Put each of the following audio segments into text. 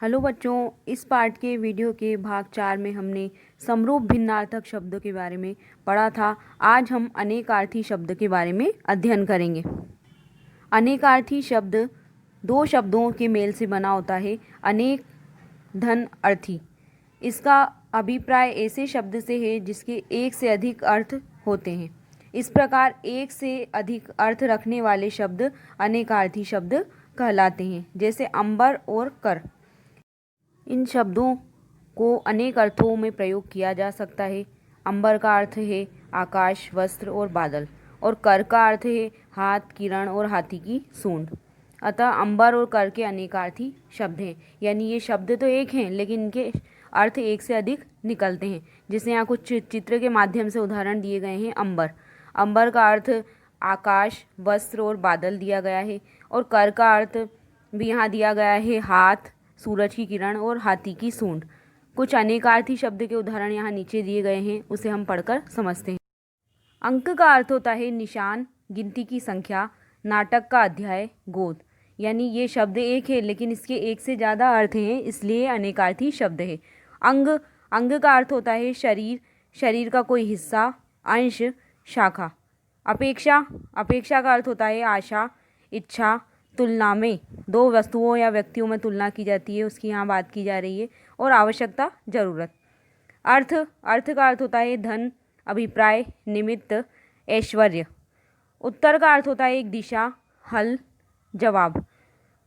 Hello बच्चों, इस पाठ के वीडियो के भाग 4 में हमने समरूप भिन्नार्थक शब्दों के बारे में पढ़ा था। आज हम अनेकार्थी शब्द के बारे में अध्ययन करेंगे। अनेकार्थी शब्द दो शब्दों के मेल से बना होता है, अनेक धन अर्थी। इसका अभिप्राय ऐसे शब्द से है जिसके एक से अधिक अर्थ होते हैं। इस प्रकार एक से अधिक अर्थ रखने वाले शब्द अनेकार्थी शब्द कहलाते हैं, जैसे अंबर और कर। इन शब्दों को अनेक अर्थों में प्रयोग किया जा सकता है। अंबर का अर्थ है आकाश, वस्त्र और बादल, और कर का अर्थ है हाथ, किरण और हाथी की सूंड। अतः अंबर और कर के अनेकार्थी शब्द हैं, यानी ये शब्द तो एक हैं लेकिन इनके अर्थ एक से अधिक निकलते हैं। जैसे यहाँ कुछ चित्र के माध्यम से उदाहरण दिए गए हैं। अंबर का अर्थ आकाश, वस्त्र और बादल दिया गया है, और कर का अर्थ भी यहाँ दिया गया है हाथ, सूरज की किरण और हाथी की सूंड। कुछ अनेकार्थी शब्द के उदाहरण यहाँ नीचे दिए गए हैं, उसे हम पढ़कर समझते हैं। अंक का अर्थ होता है निशान, गिनती की संख्या। नाटक का अध्याय, गोद। यानी ये शब्द एक है लेकिन इसके एक से ज़्यादा अर्थ हैं, इसलिए अनेकार्थी शब्द है। अंग का अर्थ होता है शरीर, शरीर का कोई हिस्सा, अंश, शाखा। अपेक्षा का अर्थ होता है आशा, इच्छा। तुलना में दो वस्तुओं या व्यक्तियों में तुलना की जाती है, उसकी यहाँ बात की जा रही है। और आवश्यकता, जरूरत। अर्थ का अर्थ होता है धन, अभिप्राय, निमित्त, ऐश्वर्य। उत्तर का अर्थ होता है एक दिशा, हल, जवाब।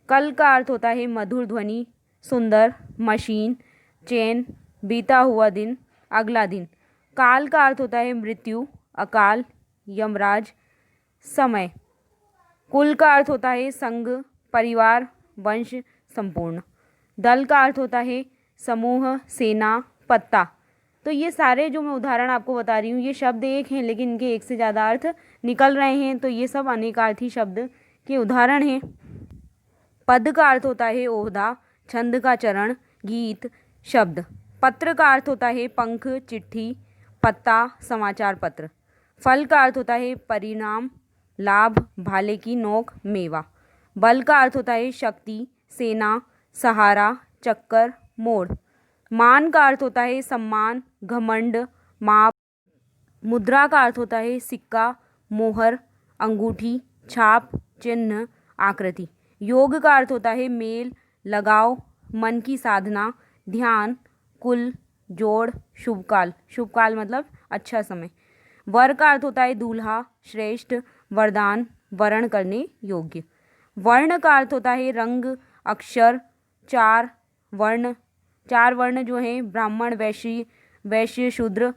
कल का अर्थ होता है मधुर ध्वनि, सुंदर, मशीन, चैन, बीता हुआ दिन, अगला दिन। काल का अर्थ होता है मृत्यु, अकाल, यमराज, समय। कुल का अर्थ होता है संघ, परिवार, वंश, संपूर्ण। दल का अर्थ होता है समूह, सेना, पत्ता। तो ये सारे जो मैं उदाहरण आपको बता रही हूँ, ये शब्द एक हैं लेकिन इनके एक से ज़्यादा अर्थ निकल रहे हैं, तो ये सब अनेकार्थी शब्द के उदाहरण हैं। पद का अर्थ होता है ओहदा, छंद का चरण, गीत, शब्द। पत्र का अर्थ होता है पंख, चिट्ठी, पत्ता, समाचार पत्र। फल का अर्थ होता है परिणाम, लाभ, भाले की नोक, मेवा। बल का अर्थ होता है शक्ति, सेना, सहारा, चक्कर, मोड़। मान का अर्थ होता है सम्मान, घमंड, माप। मुद्रा का अर्थ होता है सिक्का, मोहर, अंगूठी, छाप, चिन्ह, आकृति। योग का अर्थ होता है मेल, लगाव, मन की साधना, ध्यान, कुल, जोड़, शुभकाल। शुभकाल मतलब अच्छा समय। वर का अर्थ होता है दूल्हा, श्रेष्ठ, वरदान, वर्ण करने योग्य। वर्ण का अर्थ होता है रंग, अक्षर, चार वर्ण जो हैं ब्राह्मण, वैश्य, शूद्र,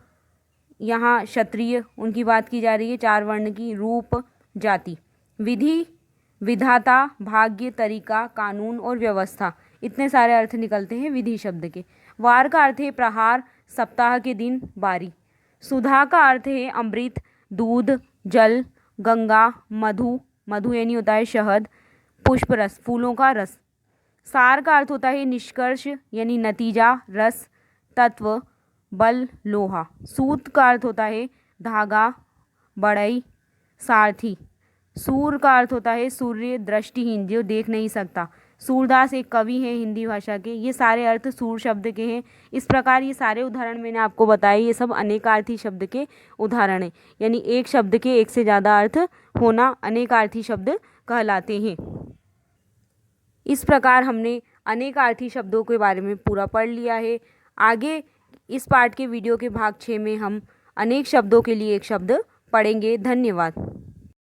यहाँ क्षत्रिय, उनकी बात की जा रही है। चार वर्ण की। रूप, जाति। विधि, विधाता, भाग्य, तरीका, कानून और व्यवस्था। इतने सारे अर्थ निकलते हैं विधि शब्द के। वार का अर्थ है प्रहार, सप्ताह के दिन, बारी। सुधा का अर्थ है अमृत, दूध, जल, गंगा, मधु यानी होता है शहद, पुष्प रस, फूलों का रस। सार का अर्थ होता है निष्कर्ष यानी नतीजा, रस, तत्व, बल, लोहा। सूत का अर्थ होता है धागा, बढ़ई, सारथी। सूर का अर्थ होता है सूर्य, दृष्टिहीन, जो देख नहीं सकता। सूरदास एक कवि हैं हिंदी भाषा के। ये सारे अर्थ सूर शब्द के हैं। इस प्रकार ये सारे उदाहरण मैंने आपको बताए, ये सब अनेकार्थी शब्द के उदाहरण हैं, यानी एक शब्द के एक से ज़्यादा अर्थ होना अनेकार्थी शब्द कहलाते हैं। इस प्रकार हमने अनेकार्थी शब्दों के बारे में पूरा पढ़ लिया है। आगे इस पाठ के वीडियो के भाग 6 में हम अनेक शब्दों के लिए एक शब्द पढ़ेंगे। धन्यवाद।